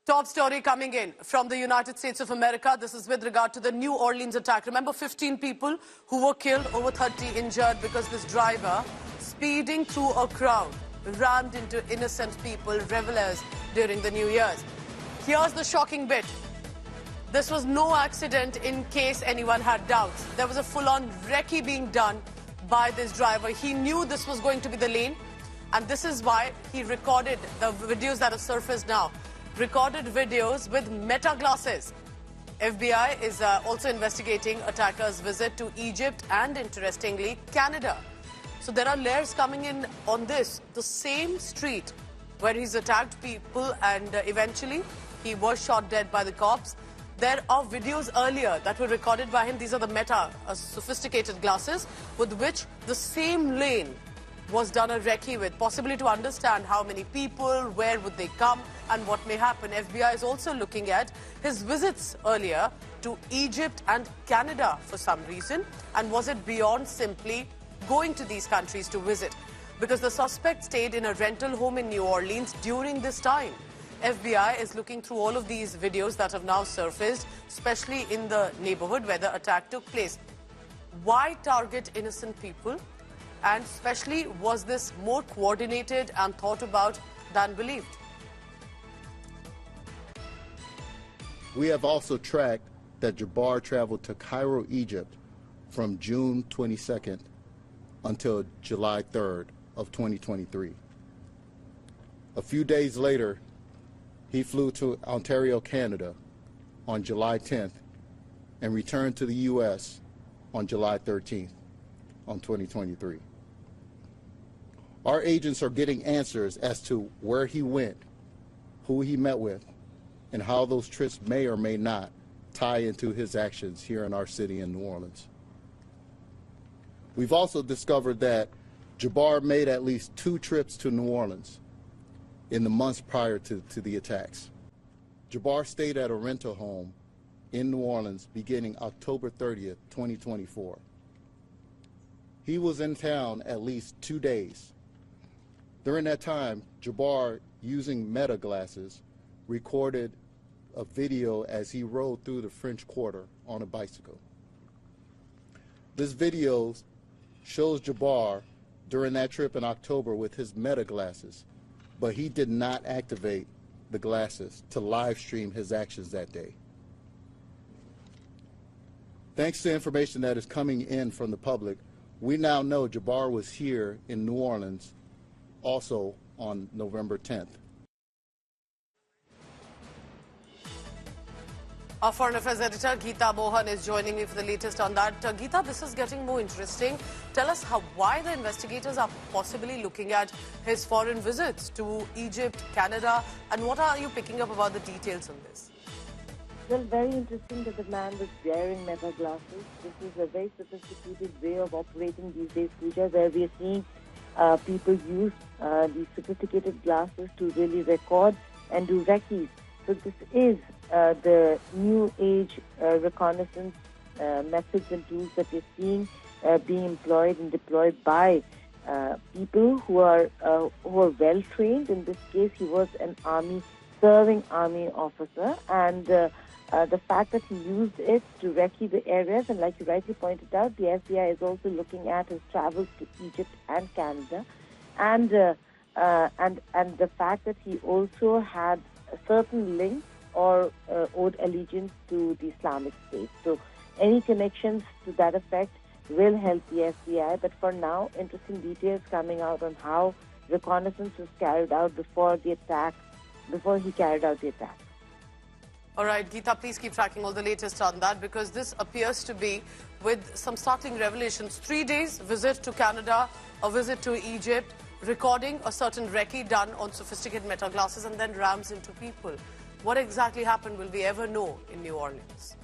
Top story coming in from the United States of America. This is with regard to the New Orleans attack. Remember, 15 people who were killed, over 30 injured because this driver, speeding through a crowd, rammed into innocent people, revelers during the New Year's. Here's the shocking bit. This was no accident, in case anyone had doubts. There was a full-on recce being done by this driver. He knew this was going to be the lane, and this is why he recorded the videos that have surfaced now. Recorded videos with meta glasses. FBI is also investigating attackers' visit to Egypt and, interestingly, Canada. So there are layers coming in on this. The same street where he's attacked people and eventually he was shot dead by the cops. There are videos earlier that were recorded by him. These are the meta, sophisticated glasses with which the same lane was done a recce with, possibly to understand how many people, where would they come, and what may happen. FBI is also looking at his visits earlier to Egypt and Canada for some reason, and was it beyond simply going to these countries to visit? Because the suspect stayed in a rental home in New Orleans during this time. FBI is looking through all of these videos that have now surfaced, especially in the neighborhood where the attack took place. Why target innocent people? And especially, was this more coordinated and thought about than believed? We have also tracked that Jabbar traveled to Cairo, Egypt from June 22nd until July 3rd of 2023. A few days later, he flew to Ontario, Canada on July 10th and returned to the U.S. on July 13th on 2023. Our agents are getting answers as to where he went, who he met with, and how those trips may or may not tie into his actions here in our city in New Orleans. We've also discovered that Jabbar made at least 2 trips to New Orleans in the months prior to the attacks. Jabbar stayed at a rental home in New Orleans beginning October 30th, 2024. He was in town at least 2 days. During that time, Jabbar, using meta glasses, recorded a video as he rode through the French Quarter on a bicycle. This video shows Jabbar during that trip in October with his meta glasses, but he did not activate the glasses to live stream his actions that day. Thanks to information that is coming in from the public, we now know Jabbar was here in New Orleans also on November 10th. Our Foreign Affairs editor, Geeta Mohan, is joining me for the latest on that. Geeta, this is getting more interesting. Tell us why the investigators are possibly looking at his foreign visits to Egypt, Canada, and what are you picking up about the details on this? Well, very interesting that the man was wearing meta glasses. This is a very sophisticated way of operating these days, Pooja, where we are seeing people use these sophisticated glasses to really record and do recce's. So this is the new age reconnaissance methods and tools that we're seeing being employed and deployed by people who are well trained. In this case, he was an serving army officer, and the fact that he used it to recce the areas, and like you rightly pointed out, the FBI is also looking at his travels to Egypt and Canada, and the fact that he also had a certain links or owed allegiance to the Islamic State. So any connections to that effect will help the FBI. But for now, interesting details coming out on how reconnaissance was carried out before he carried out the attack. All right, Geeta, please keep tracking all the latest on that, because this appears to be with some startling revelations. 3 days visit to Canada, a visit to Egypt, recording a certain recce done on sophisticated meta glasses, and then rams into people. What exactly happened? Will we ever know in New Orleans?